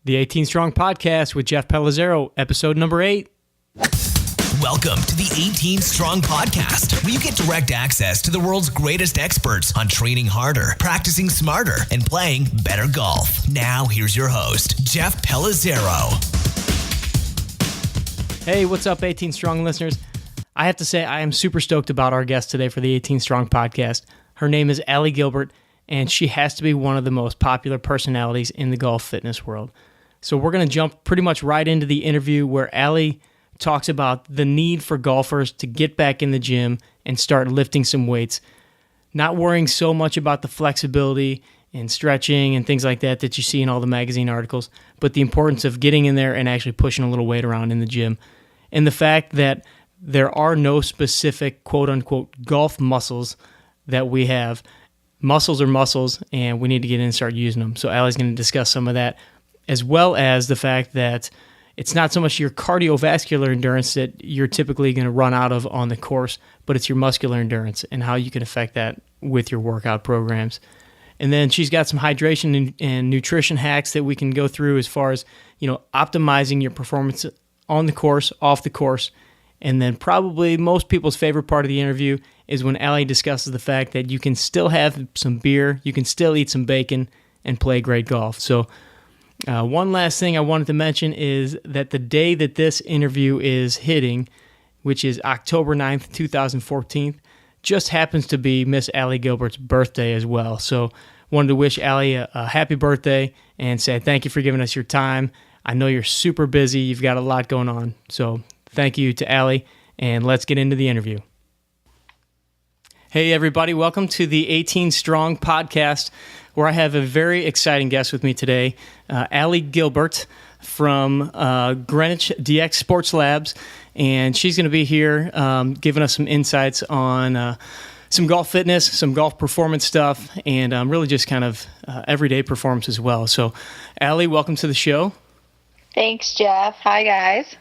The 18 Strong Podcast with Jeff Pellizzaro, episode number 8. Welcome to the 18 Strong Podcast, where you get direct access to the world's greatest experts on training harder, practicing smarter, and playing better golf. Now, here's your host, Jeff Pellizzaro. Hey, what's up, 18 Strong listeners? I have to say, I am super stoked about our guest today for the 18 Strong Podcast. Her name is Allie Gilbert, and she has to be one of the most popular personalities in the golf fitness world. So we're going to jump pretty much right into the interview where Allie talks about the need for golfers to get back in the gym and start lifting some weights, not worrying so much about the flexibility and stretching and things like that that you see in all the magazine articles, but the importance of getting in there and actually pushing a little weight around in the gym. And the fact that there are no specific quote-unquote golf muscles that we have. Muscles are muscles, and we need to get in and start using them. So Allie's going to discuss some of that, as well as the fact that it's not so much your cardiovascular endurance that you're typically going to run out of on the course, but it's your muscular endurance and how you can affect that with your workout programs. And then she's got some hydration and nutrition hacks that we can go through as far as, optimizing your performance on the course, off the course. And then probably most people's favorite part of the interview is when Allie discusses the fact that you can still have some beer, you can still eat some bacon, and play great golf. So one last thing I wanted to mention is that the day that this interview is hitting, which is October 9th, 2014, just happens to be Miss Allie Gilbert's birthday as well. So wanted to wish Allie a happy birthday and say thank you for giving us your time. I know you're super busy. You've got a lot going on. So thank you to Allie, and let's get into the interview. Hey, everybody. Welcome to the 18 Strong Podcast, where I have a very exciting guest with me today, Allie Gilbert from Greenwich DX Sports Labs, and she's going to be here giving us some insights on some golf fitness, some golf performance stuff, and really just kind of everyday performance as well. So, Allie, welcome to the show. Thanks, Jeff. Hi, guys.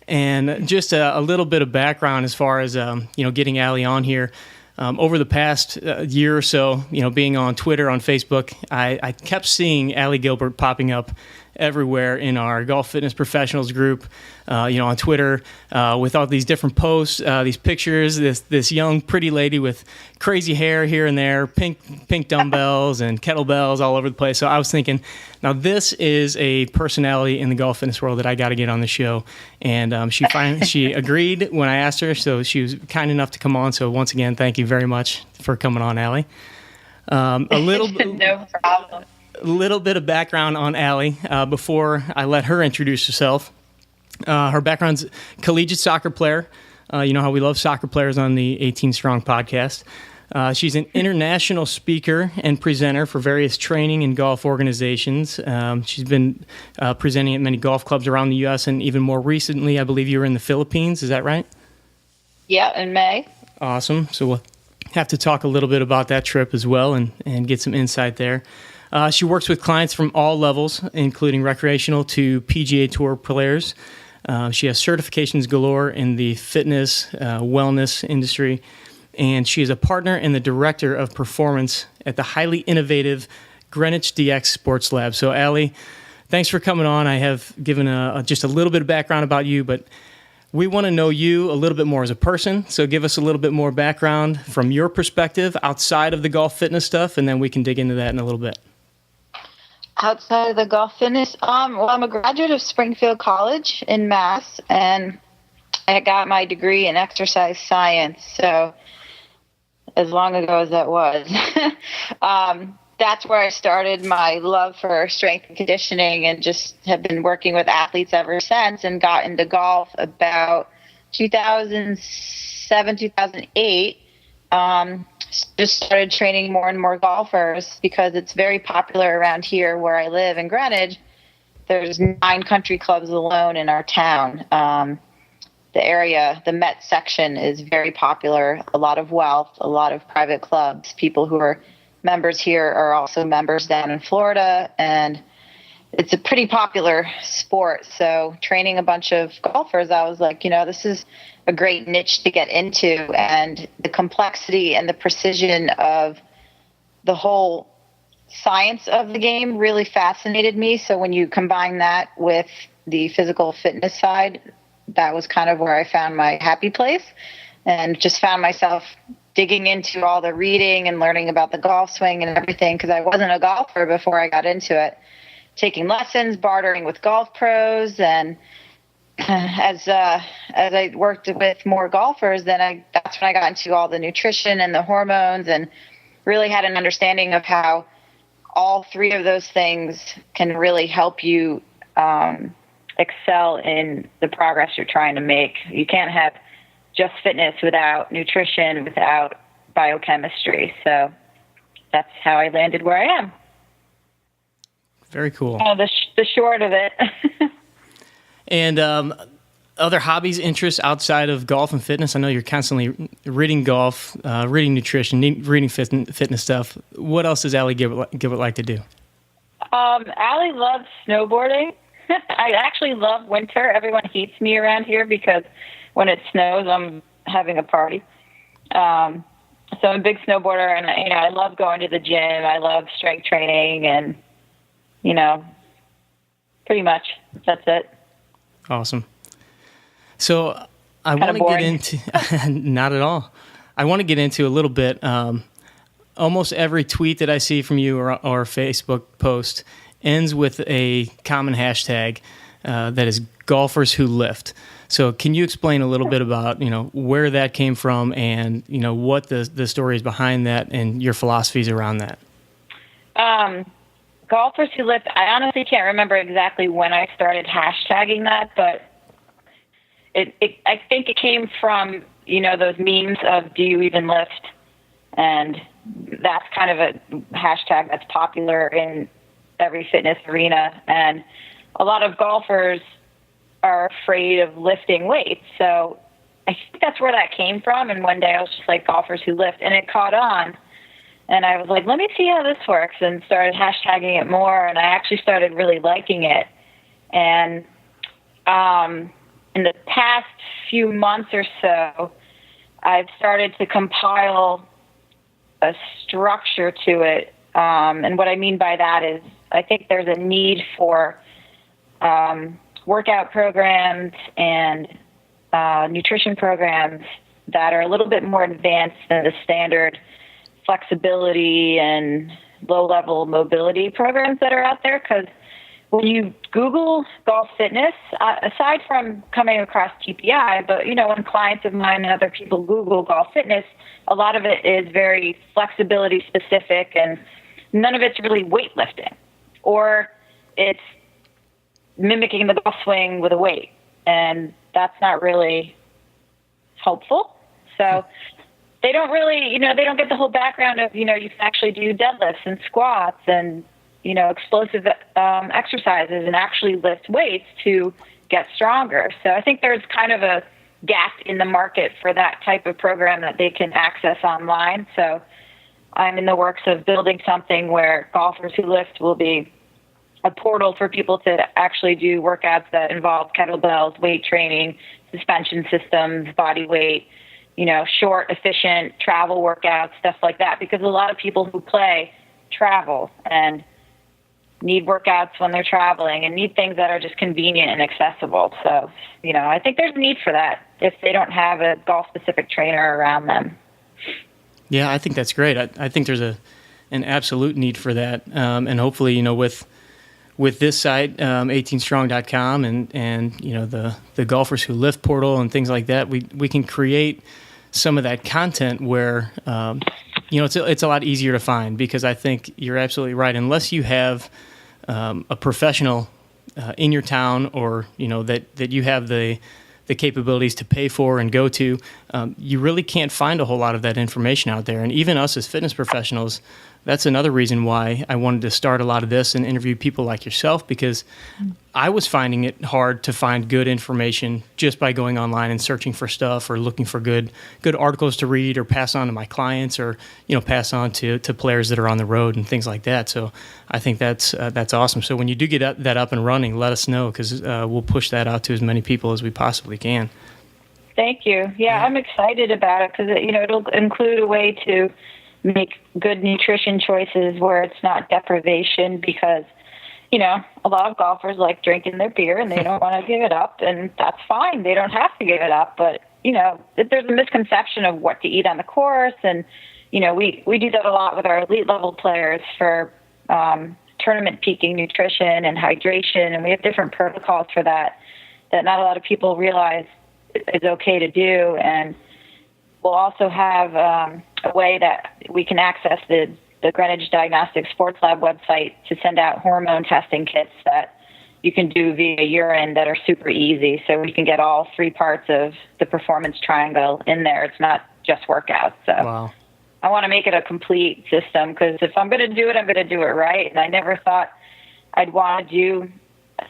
And just a little bit of background as far as getting Allie on here. Over the past year or so, being on Twitter, on Facebook, I kept seeing Allie Gilbert popping up everywhere in our golf fitness professionals group, on Twitter, with all these different posts, these pictures, this young, pretty lady with crazy hair here and there, pink dumbbells and kettlebells all over the place. So I was thinking, now this is a personality in the golf fitness world that I got to get on the show. And she agreed when I asked her, so she was kind enough to come on. So once again, thank you very much for coming on, Allie. No problem. A little bit of background on Allie before I let her introduce herself. Her background's collegiate soccer player. You know how we love soccer players on the 18 Strong Podcast. She's an international speaker and presenter for various training and golf organizations. She's been presenting at many golf clubs around the U.S. and even more recently, I believe you were in the Philippines. Is that right? Yeah, in May. Awesome. So we'll have to talk a little bit about that trip as well and get some insight there. She works with clients from all levels, including recreational to PGA Tour players. She has certifications galore in the fitness, wellness industry, and she is a partner and the director of performance at the highly innovative Greenwich DX Sports Lab. So, Allie, thanks for coming on. I have given just a little bit of background about you, but we want to know you a little bit more as a person. So give us a little bit more background from your perspective outside of the golf fitness stuff, and then we can dig into that in a little bit. Outside of the golf fitness, well, I'm a graduate of Springfield College in Mass, and I got my degree in exercise science. So as long ago as that was, that's where I started my love for strength and conditioning, and just have been working with athletes ever since, and got into golf about 2007, 2008. Just started training more and more golfers because it's very popular around here where I live in Greenwich. There's 9 country clubs alone in our town. The area, the Met section, is very popular. A lot of wealth, a lot of private clubs. People who are members here are also members down in Florida, and it's a pretty popular sport. So training a bunch of golfers, I was like, this is a great niche to get into, and the complexity and the precision of the whole science of the game really fascinated me. So when you combine that with the physical fitness side, that was kind of where I found my happy place, and just found myself digging into all the reading and learning about the golf swing and everything, because I wasn't a golfer before I got into it. Taking lessons, bartering with golf pros, and as I worked with more golfers, that's when I got into all the nutrition and the hormones, and really had an understanding of how all three of those things can really help you excel in the progress you're trying to make. You can't have just fitness without nutrition, without biochemistry. So that's how I landed where I am. Very cool. The short of it. And other hobbies, interests outside of golf and fitness? I know you're constantly reading golf, reading nutrition, reading fitness stuff. What else does Allie Gilbert like to do? Allie loves snowboarding. I actually love winter. Everyone hates me around here because when it snows, I'm having a party. So I'm a big snowboarder, and I love going to the gym. I love strength training, and pretty much that's it. Awesome. So I want to get into not at all. I want to get into a little bit. Almost every tweet that I see from you or Facebook post ends with a common hashtag that is golfers who lift. So can you explain a little bit about, where that came from and, what the story is behind that and your philosophies around that? Golfers who lift, I honestly can't remember exactly when I started hashtagging that, but I think it came from, those memes of do you even lift? And that's kind of a hashtag that's popular in every fitness arena. And a lot of golfers are afraid of lifting weights. So I think that's where that came from. And one day I was just like, golfers who lift, and it caught on. And I was like, let me see how this works, and started hashtagging it more. And I actually started really liking it. And in the past few months or so, I've started to compile a structure to it. And what I mean by that is I think there's a need for workout programs and nutrition programs that are a little bit more advanced than the standard flexibility and low-level mobility programs that are out there. Because when you Google golf fitness, aside from coming across TPI, but, when clients of mine and other people Google golf fitness, a lot of it is very flexibility specific, and none of it's really weightlifting, or it's mimicking the golf swing with a weight, and that's not really helpful. So they don't really, they don't get the whole background of, you can actually do deadlifts and squats and, explosive exercises and actually lift weights to get stronger. So I think there's kind of a gap in the market for that type of program that they can access online. So I'm in the works of building something where golfers who lift will be a portal for people to actually do workouts that involve kettlebells, weight training, suspension systems, body weight, short, efficient travel workouts, stuff like that. Because a lot of people who play travel and need workouts when they're traveling and need things that are just convenient and accessible. So, I think there's a need for that if they don't have a golf-specific trainer around them. Yeah, I think that's great. I think there's an absolute need for that. And hopefully, with this site, 18strong.com and the Golfers Who Lift portal and things like that, we can create some of that content where, it's a lot easier to find, because I think you're absolutely right. Unless you have a professional in your town, or, that you have the capabilities to pay for and go to, you really can't find a whole lot of that information out there. And even us as fitness professionals, that's another reason why I wanted to start a lot of this and interview people like yourself, because I was finding it hard to find good information just by going online and searching for stuff, or looking for good articles to read or pass on to my clients, or pass on to players that are on the road and things like that. So I think that's awesome. So when you do get that up and running, let us know, because we'll push that out to as many people as we possibly can. Thank you. Yeah, I'm excited about it, because it'll include a way to make good nutrition choices where it's not deprivation, because, a lot of golfers like drinking their beer and they don't want to give it up, and that's fine. They don't have to give it up. But, there's a misconception of what to eat on the course. And, we do that a lot with our elite level players for tournament peaking nutrition and hydration. And we have different protocols for that not a lot of people realize is okay to do. And we'll also have a way that we can access the Greenwich Diagnostic Sports Lab website to send out hormone testing kits that you can do via urine that are super easy. So we can get all 3 parts of the performance triangle in there. It's not just workouts. So wow. I want to make it a complete system, because if I'm going to do it, I'm going to do it right. And I never thought I'd want to do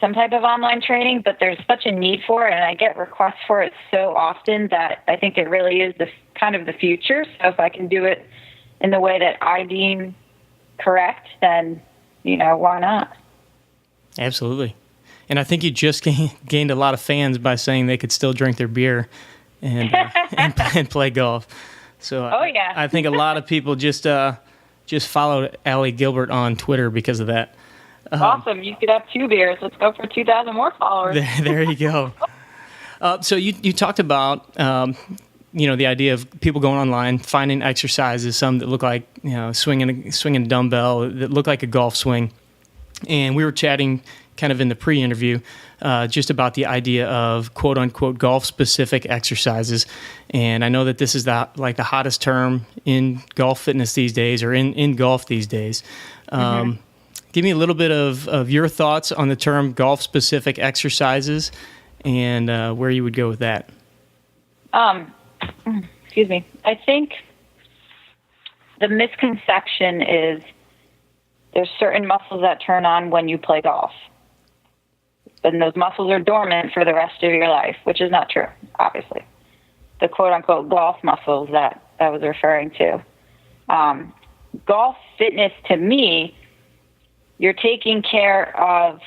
some type of online training, but there's such a need for it, and I get requests for it so often that I think it really is the kind of the future. So if I can do it in the way that I deem correct, then, why not? Absolutely. And I think you just gained a lot of fans by saying they could still drink their beer and play golf. So yeah. I think a lot of people just followed Allie Gilbert on Twitter because of that. Awesome. You could have 2 beers. Let's go for 2,000 more followers. There you go. So you talked about, the idea of people going online, finding exercises, some that look like, swinging a dumbbell, that look like a golf swing. And we were chatting kind of in the pre-interview just about the idea of quote-unquote golf-specific exercises. And I know that this is the hottest term in golf fitness these days, or in golf these days. Give me a little bit of your thoughts on the term golf-specific exercises and where you would go with that. Excuse me. I think the misconception is there's certain muscles that turn on when you play golf. And those muscles are dormant for the rest of your life, which is not true, obviously. The quote-unquote golf muscles that I was referring to. Golf fitness, to me, you're taking care of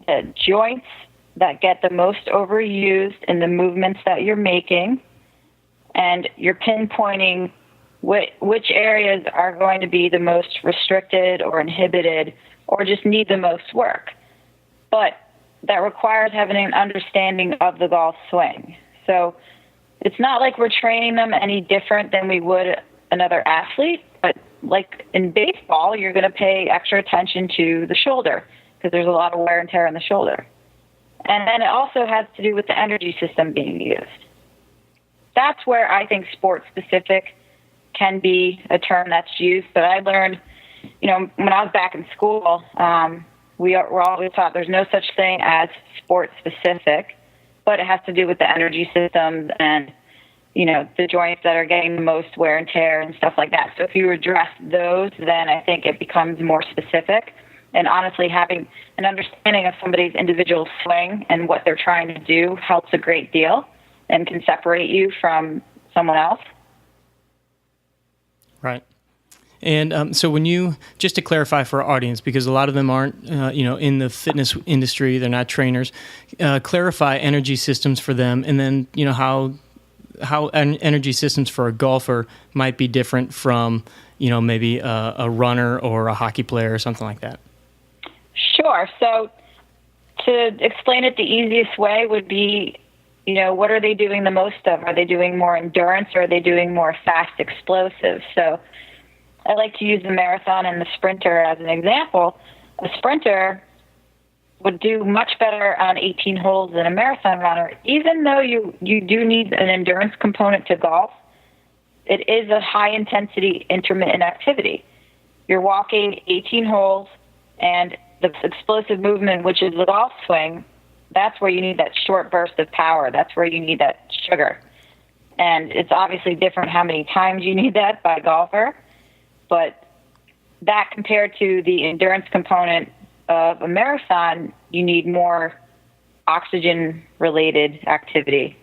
the joints that get the most overused in the movements that you're making, and you're pinpointing which areas are going to be the most restricted or inhibited or just need the most work. But that requires having an understanding of the golf swing. So it's not like we're training them any different than we would another athlete, but like in baseball, you're going to pay extra attention to the shoulder because there's a lot of wear and tear in the shoulder. And then it also has to do with the energy system being used. That's where I think sport-specific can be a term that's used. But I learned, when I was back in school, we're always taught there's no such thing as sport-specific, but it has to do with the energy system and, the joints that are getting the most wear and tear and stuff like that. So if you address those, then I think it becomes more specific. And honestly, having an understanding of somebody's individual swing and what they're trying to do helps a great deal and can separate you from someone else. Right. And so when you, just to clarify for our audience, because a lot of them aren't, in the fitness industry, they're not trainers, clarify energy systems for them, and then, how energy systems for a golfer might be different from, maybe a runner or a hockey player or something like that. Sure. So to explain it the easiest way would be, what are they doing the most of? Are they doing more endurance or are they doing more fast explosive? So I like to use the marathon and the sprinter as an example. A sprinter would do much better on 18 holes than a marathon runner. Even though you do need an endurance component to golf, it is a high-intensity intermittent activity. You're walking 18 holes, and the explosive movement, which is the golf swing, that's where you need that short burst of power. That's where you need that sugar. And it's obviously different how many times you need that by golfer, but that compared to the endurance component of a marathon, you need more oxygen-related activity.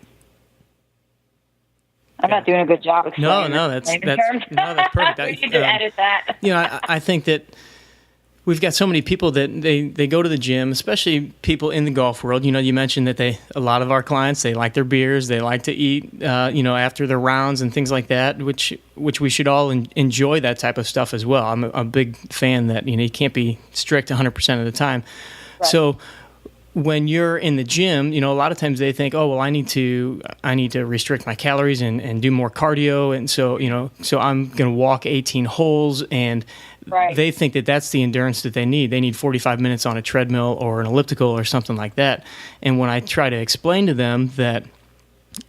I'm not doing a good job explaining. No, that's perfect. We need to edit that. I think that we've got so many people that they go to the gym, especially people in the golf world. You mentioned that a lot of our clients, they like their beers, they like to eat, after their rounds and things like that, which we should all enjoy that type of stuff as well. I'm a big fan that, you can't be strict 100% of the time. Right. So when you're in the gym, a lot of times they think, oh, well, I need to restrict my calories and do more cardio. And so, so I'm going to walk 18 holes, and right. They think that that's the endurance that they need. They need 45 minutes on a treadmill or an elliptical or something like that. And when I try to explain to them that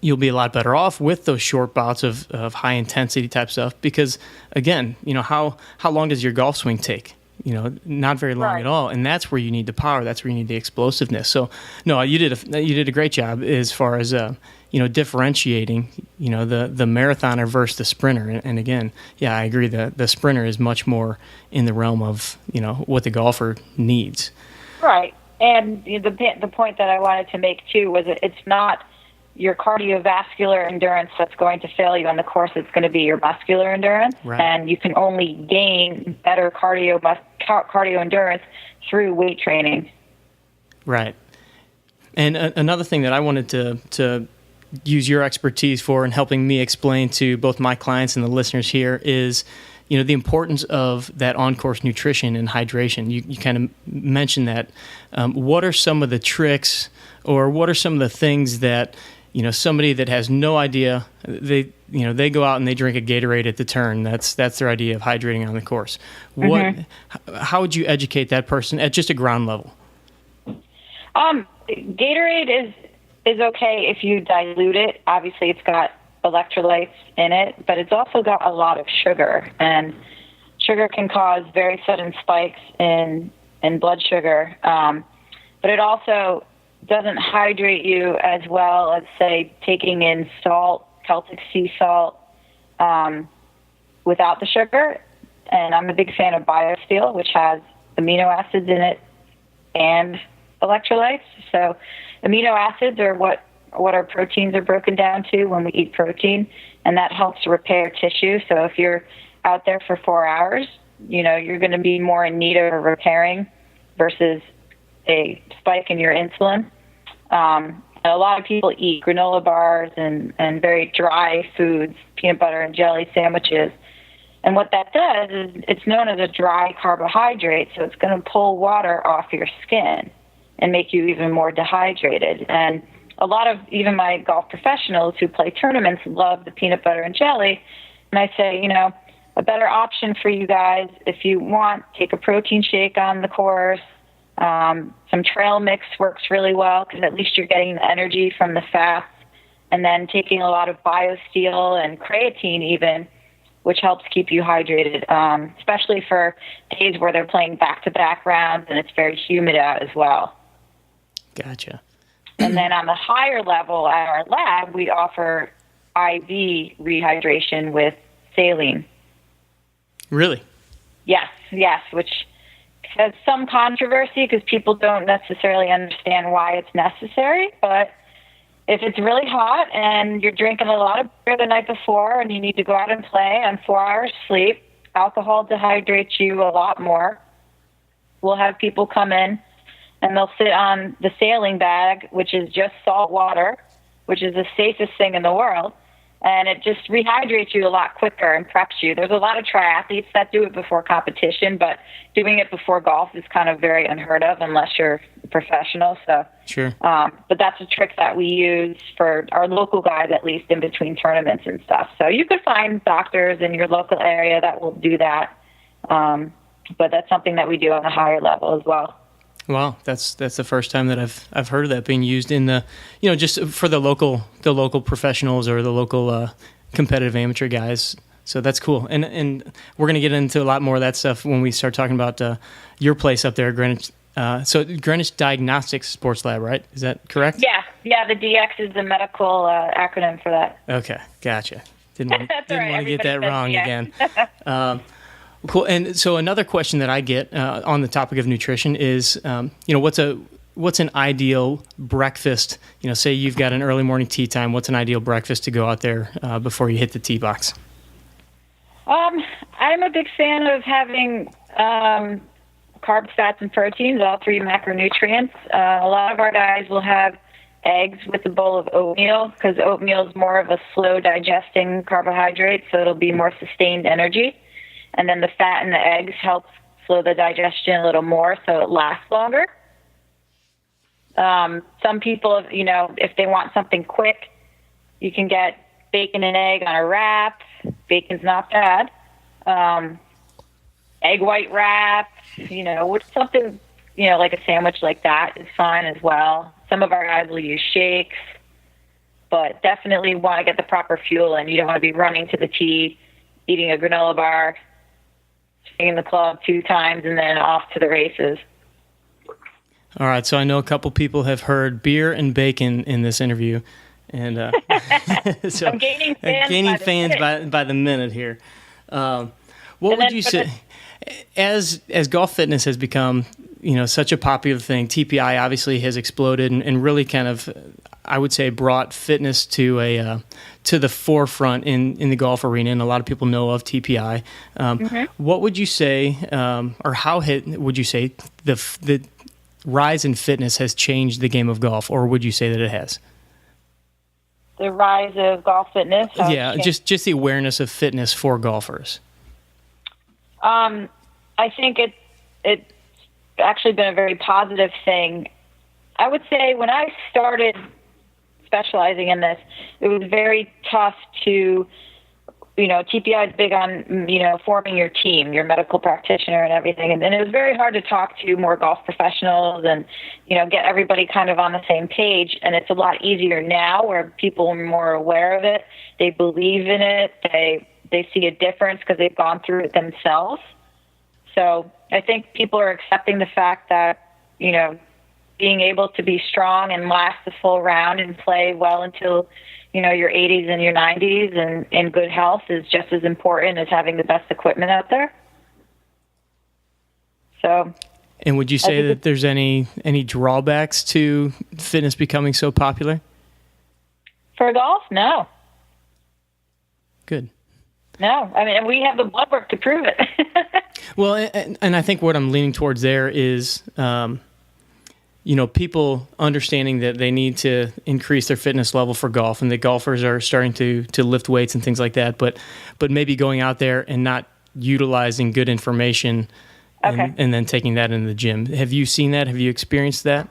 you'll be a lot better off with those short bouts of high intensity type stuff, because again, how long does your golf swing take? Not very long right. at all, and that's where you need the power. That's where you need the explosiveness. So, no, you did a great job as far as differentiating the marathoner versus the sprinter. And again, yeah, I agree that the sprinter is much more in the realm of what the golfer needs. Right, and the point that I wanted to make too was that it's not your cardiovascular endurance that's going to fail you on the course. It's going to be your muscular endurance, right. And you can only gain better cardio endurance through weight training. Right. And another thing that I wanted to use your expertise for in helping me explain to both my clients and the listeners here is, the importance of that on-course nutrition and hydration. You kind of mentioned that. What are some of the tricks, or what are some of the things that somebody that has no idea, they go out and they drink a Gatorade at the turn. That's their idea of hydrating on the course. How would you educate that person at just a ground level? Gatorade is okay if you dilute it. Obviously, it's got electrolytes in it, but it's also got a lot of sugar, and sugar can cause very sudden spikes in blood sugar. But it also doesn't hydrate you as well as, say, taking in salt, Celtic sea salt, without the sugar. And I'm a big fan of BioSteel, which has amino acids in it and electrolytes. So amino acids are what our proteins are broken down to when we eat protein, and that helps repair tissue. So if you're out there for 4 hours, you're going to be more in need of repairing versus a spike in your insulin. A lot of people eat granola bars and very dry foods, peanut butter and jelly sandwiches. And what that does is it's known as a dry carbohydrate, so it's going to pull water off your skin and make you even more dehydrated. And a lot of even my golf professionals who play tournaments love the peanut butter and jelly. And I say, a better option for you guys, if you want, take a protein shake on the course. Some trail mix works really well because at least you're getting the energy from the fats, and then taking a lot of BioSteel and creatine even, which helps keep you hydrated, especially for days where they're playing back-to-back rounds and it's very humid out as well. Gotcha. And then on the higher level at our lab, we offer IV rehydration with saline. Really? Yes, which has some controversy because people don't necessarily understand why it's necessary. But if it's really hot and you're drinking a lot of beer the night before and you need to go out and play on 4 hours sleep, alcohol dehydrates you a lot more. We'll have people come in and they'll sit on the sailing bag, which is just salt water, which is the safest thing in the world. And it just rehydrates you a lot quicker and preps you. There's a lot of triathletes that do it before competition, but doing it before golf is kind of very unheard of unless you're a professional. So, sure. But that's a trick that we use for our local guys, at least in between tournaments and stuff. So you could find doctors in your local area that will do that. But that's something that we do on a higher level as well. Wow, that's the first time that I've heard of that being used in the, just for the local professionals or the local competitive amateur guys. So that's cool, and we're gonna get into a lot more of that stuff when we start talking about your place up there, Greenwich. So Greenwich Diagnostics Sports Lab, right? Is that correct? Yeah. The DX is the medical acronym for that. Okay, gotcha. Didn't want to get that wrong DX. again. Cool. And so another question that I get on the topic of nutrition is, what's an ideal breakfast? Say you've got an early morning tee time. What's an ideal breakfast to go out there before you hit the tee box? I'm a big fan of having carbs, fats, and proteins, all 3 macronutrients. A lot of our guys will have eggs with a bowl of oatmeal because oatmeal is more of a slow digesting carbohydrate, so it'll be more sustained energy. And then the fat in the eggs helps slow the digestion a little more so it lasts longer. Some people, if they want something quick, you can get bacon and egg on a wrap. Bacon's not bad. Egg white wrap, something, like a sandwich like that is fine as well. Some of our guys will use shakes, but definitely want to get the proper fuel in. You don't want to be running to the T, eating a granola bar, staying in the club 2 times, and then off to the races. All right, so I know a couple people have heard beer and bacon in this interview, and so I'm gaining fans, by the minute here. What would you say, as golf fitness has become, such a popular thing, TPI obviously has exploded and really kind of, I would say, brought fitness to the forefront in the golf arena, and a lot of people know of TPI. What would you say, or how would you say the rise in fitness has changed the game of golf, or would you say that it has? The rise of golf fitness? Yeah, just the awareness of fitness for golfers. I think it's actually been a very positive thing. I would say when I started specializing in this, it was very tough to, TPI is big on, forming your team, your medical practitioner and everything. And it was very hard to talk to more golf professionals and, get everybody kind of on the same page. And it's a lot easier now where people are more aware of it. They believe in it. They see a difference because they've gone through it themselves. So I think people are accepting the fact that, being able to be strong and last the full round and play well until, your 80s and your 90s and in good health is just as important as having the best equipment out there. So. And would you say that there's any drawbacks to fitness becoming so popular? For golf, no. Good. No, I mean, we have the blood work to prove it. Well, and I think what I'm leaning towards there is, people understanding that they need to increase their fitness level for golf, and that golfers are starting to lift weights and things like that, but maybe going out there and not utilizing good information and then taking that into the gym. Have you seen that? Have you experienced that?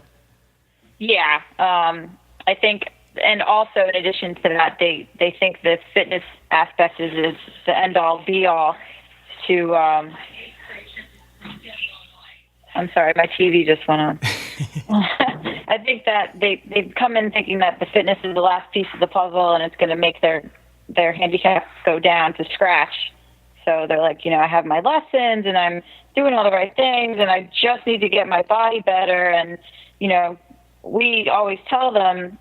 Yeah. I think, and also in addition to that, they think the fitness aspect is the end-all, be-all to... I'm sorry, my TV just went on. I think that they've come in thinking that the fitness is the last piece of the puzzle and it's going to make their handicap go down to scratch. So they're like, I have my lessons and I'm doing all the right things and I just need to get my body better. And, we always tell them,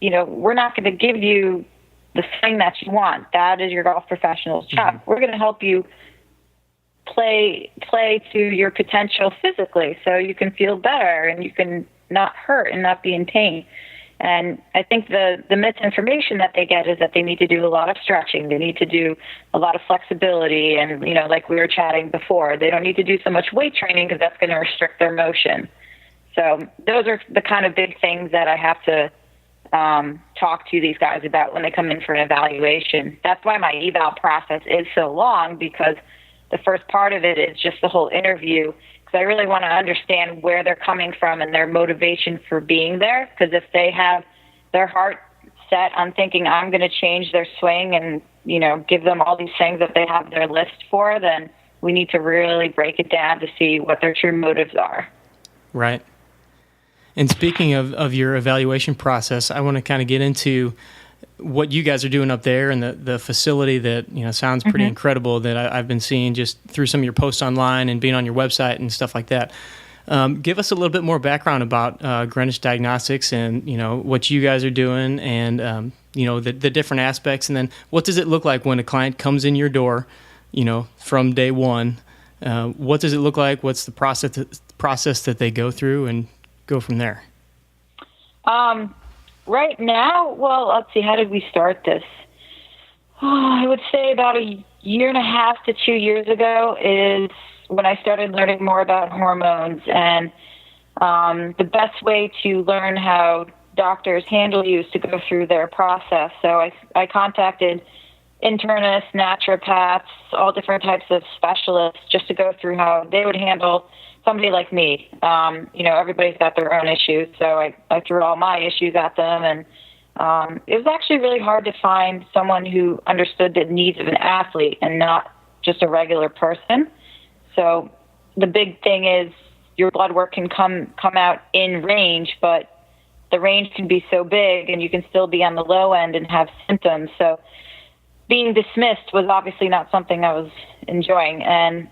we're not going to give you the thing that you want. That is your golf professional's job. Mm-hmm. We're going to help you play to your potential physically so you can feel better and you can not hurt and not be in pain. And I think the misinformation that they get is that they need to do a lot of stretching. They need to do a lot of flexibility. And, like we were chatting before, they don't need to do so much weight training because that's going to restrict their motion. So those are the kind of big things that I have to talk to these guys about when they come in for an evaluation. That's why my eval process is so long, because the first part of it is just the whole interview, because I really want to understand where they're coming from and their motivation for being there. Because if they have their heart set on thinking I'm going to change their swing and, give them all these things that they have their list for, then we need to really break it down to see what their true motives are. Right. And speaking of your evaluation process, I want to kind of get into what you guys are doing up there and the facility that, sounds pretty incredible that I've been seeing just through some of your posts online and being on your website and stuff like that. Give us a little bit more background about Greenwich Diagnostics and, what you guys are doing and, the different aspects. And then what does it look like when a client comes in your door, from day one? What does it look like? What's the process that they go through, and go from there? Right now, well, let's see, how did we start this? I would say about a year and a half to 2 years ago is when I started learning more about hormones and the best way to learn how doctors handle you is to go through their process. So I contacted internists, naturopaths, all different types of specialists just to go through how they would handle somebody like me. Everybody's got their own issues, so I threw all my issues at them, and it was actually really hard to find someone who understood the needs of an athlete and not just a regular person. So the big thing is your blood work can come out in range, but the range can be so big and you can still be on the low end and have symptoms. So being dismissed was obviously not something I was enjoying. And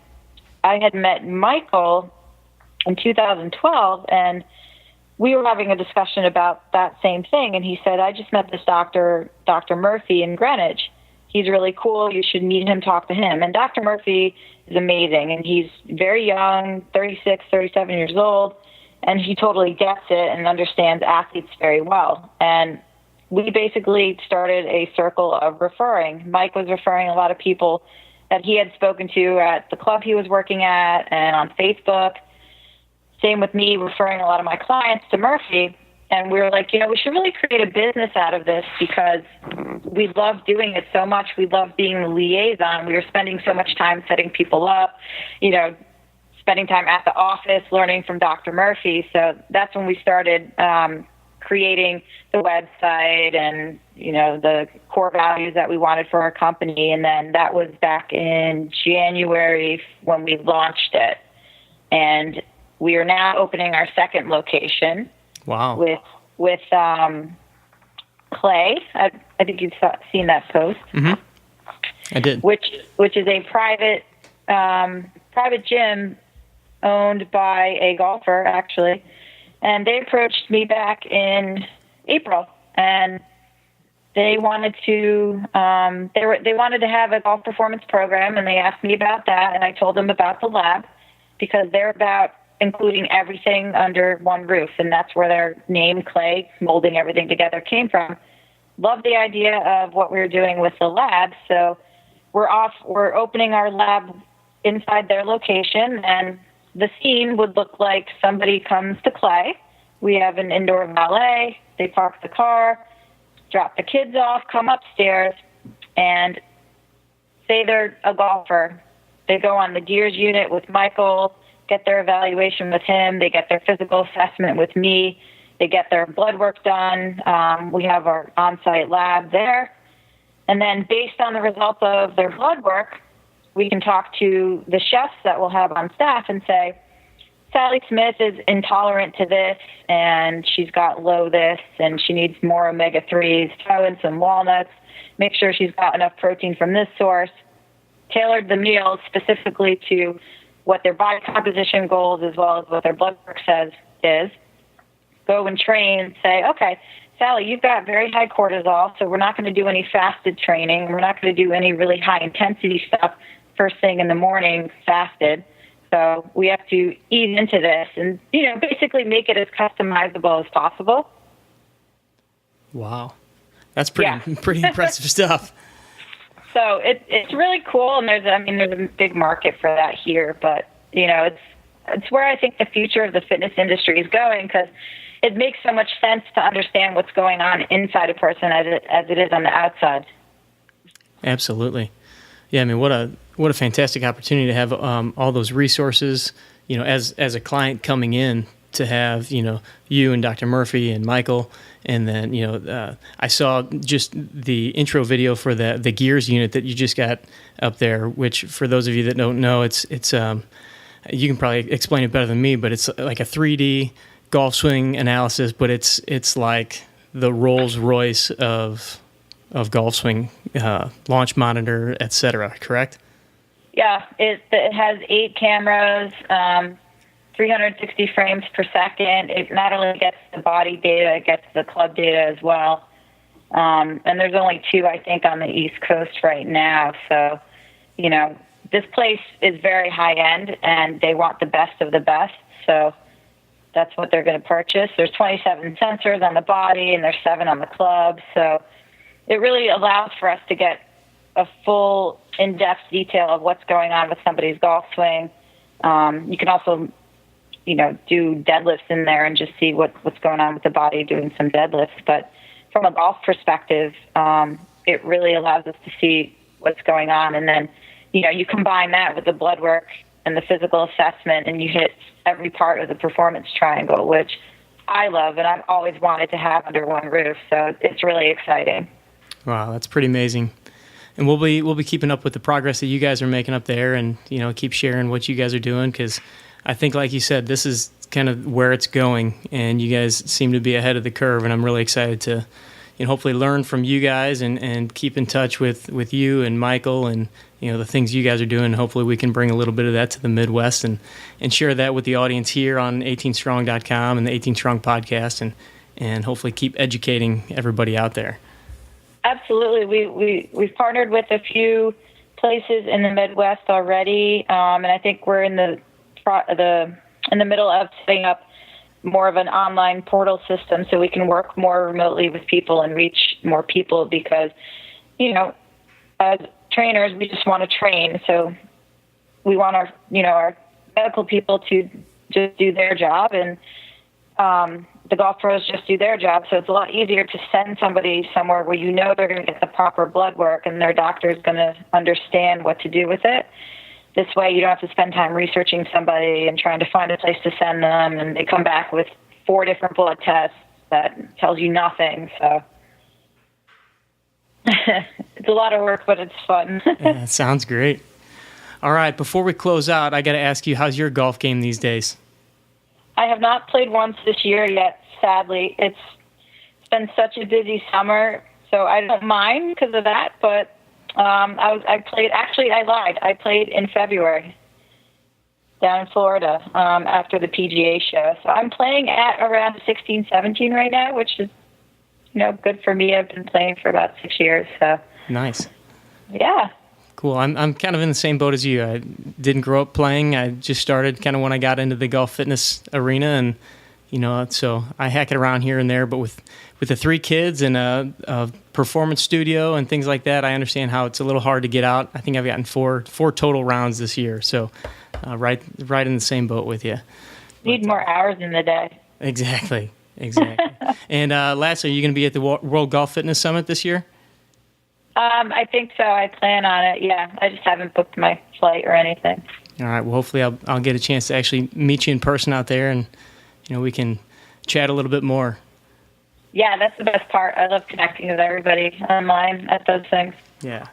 I had met Michael in 2012, and we were having a discussion about that same thing. And he said, I just met this doctor, Dr. Murphy in Greenwich. He's really cool. You should meet him, talk to him. And Dr. Murphy is amazing. And he's very young, 36, 37 years old. And he totally gets it and understands athletes very well. And we basically started a circle of referring. Mike was referring a lot of people that he had spoken to at the club he was working at and on Facebook. Same with me, referring a lot of my clients to Murphy. And we were like, we should really create a business out of this because we love doing it so much. We love being the liaison. We were spending so much time setting people up, spending time at the office, learning from Dr. Murphy. So that's when we started creating the website and, the core values that we wanted for our company. And then that was back in January when we launched it. And we are now opening our second location. Wow. With Clay. I think you've seen that post. Mm-hmm. I did. Which is a private gym owned by a golfer, actually. And they approached me back in April, and they wanted to they wanted to have a golf performance program, and they asked me about that, and I told them about the lab because they're about including everything under one roof, and that's where their name, Clay, molding everything together, came from. Love the idea of what we were doing with the lab, so we're opening our lab inside their location, and the scene would look like somebody comes to Clay. We have an indoor valet. They park the car, drop the kids off, come upstairs, and say they're a golfer. They go on the gears unit with Michael, get their evaluation with him. They get their physical assessment with me. They get their blood work done. We have our on-site lab there. And then based on the results of their blood work, we can talk to the chefs that we'll have on staff and say, Sally Smith is intolerant to this, and she's got low this, and she needs more omega-3s, throw in some walnuts, make sure she's got enough protein from this source, tailored the meals specifically to what their body composition goals as well as what their blood work says is. Go and train and say, okay, Sally, you've got very high cortisol, so we're not going to do any fasted training. We're not going to do any really high-intensity stuff first thing in the morning fasted. So we have to ease into this and, basically make it as customizable as possible. Wow. That's pretty impressive stuff. So it's really cool, and there's a big market for that here, but it's where I think the future of the fitness industry is going because it makes so much sense to understand what's going on inside a person as it is on the outside. Absolutely. Yeah, what a fantastic opportunity to have all those resources. As a client coming in to have you and Dr. Murphy and Michael. And then, I saw just the intro video for the gears unit that you just got up there, which for those of you that don't know, it's you can probably explain it better than me, but it's like a 3D golf swing analysis, but it's like the Rolls Royce of golf swing, launch monitor, etc. Correct? Yeah, it has 8 cameras, 360 frames per second. It not only gets the body data, it gets the club data as well. And there's only 2, I think, on the East Coast right now. So, this place is very high end, and they want the best of the best. So that's what they're going to purchase. There's 27 sensors on the body, and there's 7 on the club. So it really allows for us to get a full, in-depth detail of what's going on with somebody's golf swing, You can also, do deadlifts in there and just see what's going on with the body doing some deadlifts. But from a golf perspective, it really allows us to see what's going on. And then, you combine that with the blood work and the physical assessment, and you hit every part of the performance triangle, which I love and I've always wanted to have under one roof. So it's really exciting. Wow, that's pretty amazing. And we'll be keeping up with the progress that you guys are making up there, and keep sharing what you guys are doing, because I think, like you said, this is kind of where it's going, and you guys seem to be ahead of the curve, and I'm really excited to hopefully learn from you guys and keep in touch with you and Michael and the things you guys are doing. Hopefully we can bring a little bit of that to the Midwest and share that with the audience here on 18strong.com and the 18 Strong podcast, and hopefully keep educating everybody out there. Absolutely. We've partnered with a few places in the Midwest already, and I think we're in the middle of setting up more of an online portal system so we can work more remotely with people and reach more people, because, as trainers, we just want to train. So we want our medical people to just do their job, and the golf pros just do their job. So it's a lot easier to send somebody somewhere where they're going to get the proper blood work and their doctor is going to understand what to do with it. This way you don't have to spend time researching somebody and trying to find a place to send them, and they come back with 4 different blood tests that tells you nothing. So it's a lot of work, but it's fun. Yeah, sounds great. All right, before we close out, I got to ask you, how's your golf game these days? I have not played once this year yet, sadly. It's been such a busy summer, so I don't mind because of that, but I lied. I played in February down in Florida after the PGA show. So I'm playing at around 16, 17 right now, which is, good for me. I've been playing for about 6 years. So nice. Yeah. Cool. I'm kind of in the same boat as you. I didn't grow up playing. I just started kind of when I got into the golf fitness arena, and so I hack it around here and there. But with the 3 kids and a performance studio and things like that, I understand how it's a little hard to get out. I think I've gotten four total rounds this year, so right in the same boat with you. Need more hours in the day. Exactly. And lastly, are you going to be at the World Golf Fitness Summit this year? I think so. I plan on it. Yeah, I just haven't booked my flight or anything. All right. Well, hopefully I'll get a chance to actually meet you in person out there, and we can chat a little bit more. Yeah, that's the best part. I love connecting with everybody online at those things. Yeah.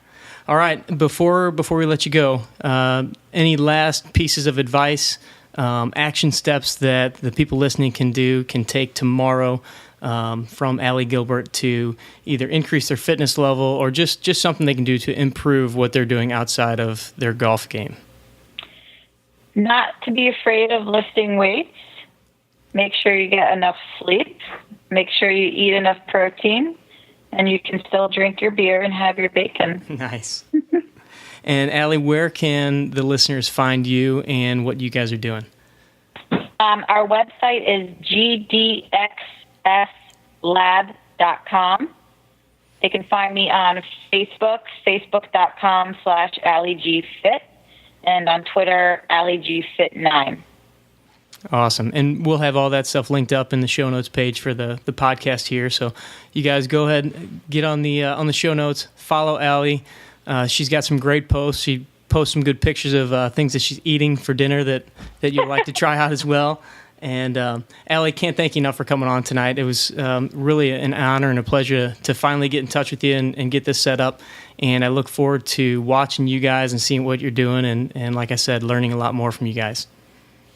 All right. Before we let you go, any last pieces of advice, action steps that the people listening can take tomorrow from Allie Gilbert to either increase their fitness level or just something they can do to improve what they're doing outside of their golf game? Not to be afraid of lifting weights. Make sure you get enough sleep. Make sure you eat enough protein, and you can still drink your beer and have your bacon. Nice. And Allie, where can the listeners find you and what you guys are doing? Our website is gdxslab.com. They can find me on Facebook, facebook.com/AllieGFit, and on Twitter, AllieGFit9. Awesome. And we'll have all that stuff linked up in the show notes page for the podcast here. So you guys go ahead and get on the show notes, follow Allie. She's got some great posts. She posts some good pictures of things that she's eating for dinner that you'll like to try out as well. And Allie, can't thank you enough for coming on tonight. It was really an honor and a pleasure to finally get in touch with you and get this set up. And I look forward to watching you guys and seeing what you're doing. And like I said, learning a lot more from you guys.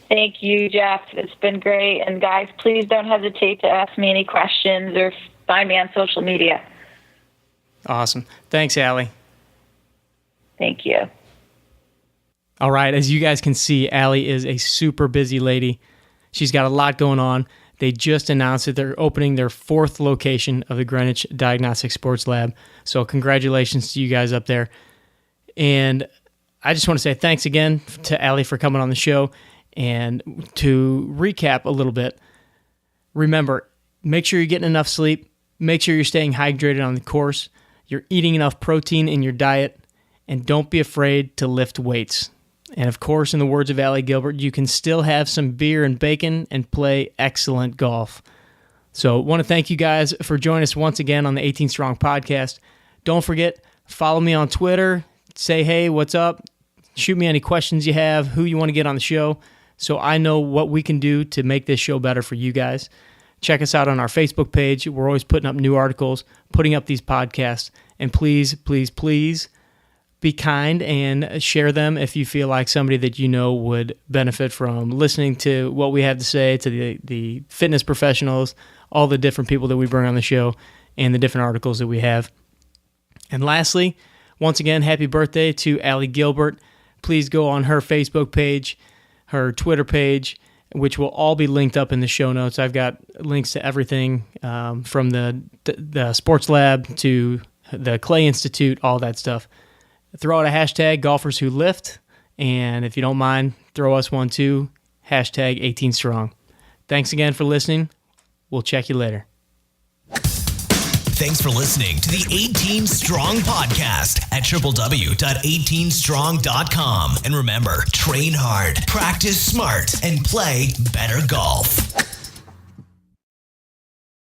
Thank you, Jeff. It's been great. And guys, please don't hesitate to ask me any questions or find me on social media. Awesome. Thanks, Allie. Thank you. All right. As you guys can see, Allie is a super busy lady. She's got a lot going on. They just announced that they're opening their 4th location of the Greenwich Diagnostic Sports Lab. So congratulations to you guys up there. And I just want to say thanks again to Allie for coming on the show. And to recap a little bit, remember, make sure you're getting enough sleep. Make sure you're staying hydrated on the course. You're eating enough protein in your diet. And don't be afraid to lift weights. And of course, in the words of Allie Gilbert, you can still have some beer and bacon and play excellent golf. So I want to thank you guys for joining us once again on the 18 Strong podcast. Don't forget, follow me on Twitter. Say, hey, what's up? Shoot me any questions you have, who you want to get on the show, so I know what we can do to make this show better for you guys. Check us out on our Facebook page. We're always putting up new articles, putting up these podcasts. And please, please, please be kind and share them if you feel like somebody that you know would benefit from listening to what we have to say, to the fitness professionals, all the different people that we bring on the show, and the different articles that we have. And lastly, once again, happy birthday to Allie Gilbert. Please go on her Facebook page, her Twitter page, which will all be linked up in the show notes. I've got links to everything from the Sports Lab to the Clay Institute, all that stuff. Throw out a hashtag, Golfers Who Lift, and if you don't mind, throw us one too, hashtag 18Strong. Thanks again for listening. We'll check you later. Thanks for listening to the 18 Strong podcast at www.18strong.com. And remember, train hard, practice smart, and play better golf.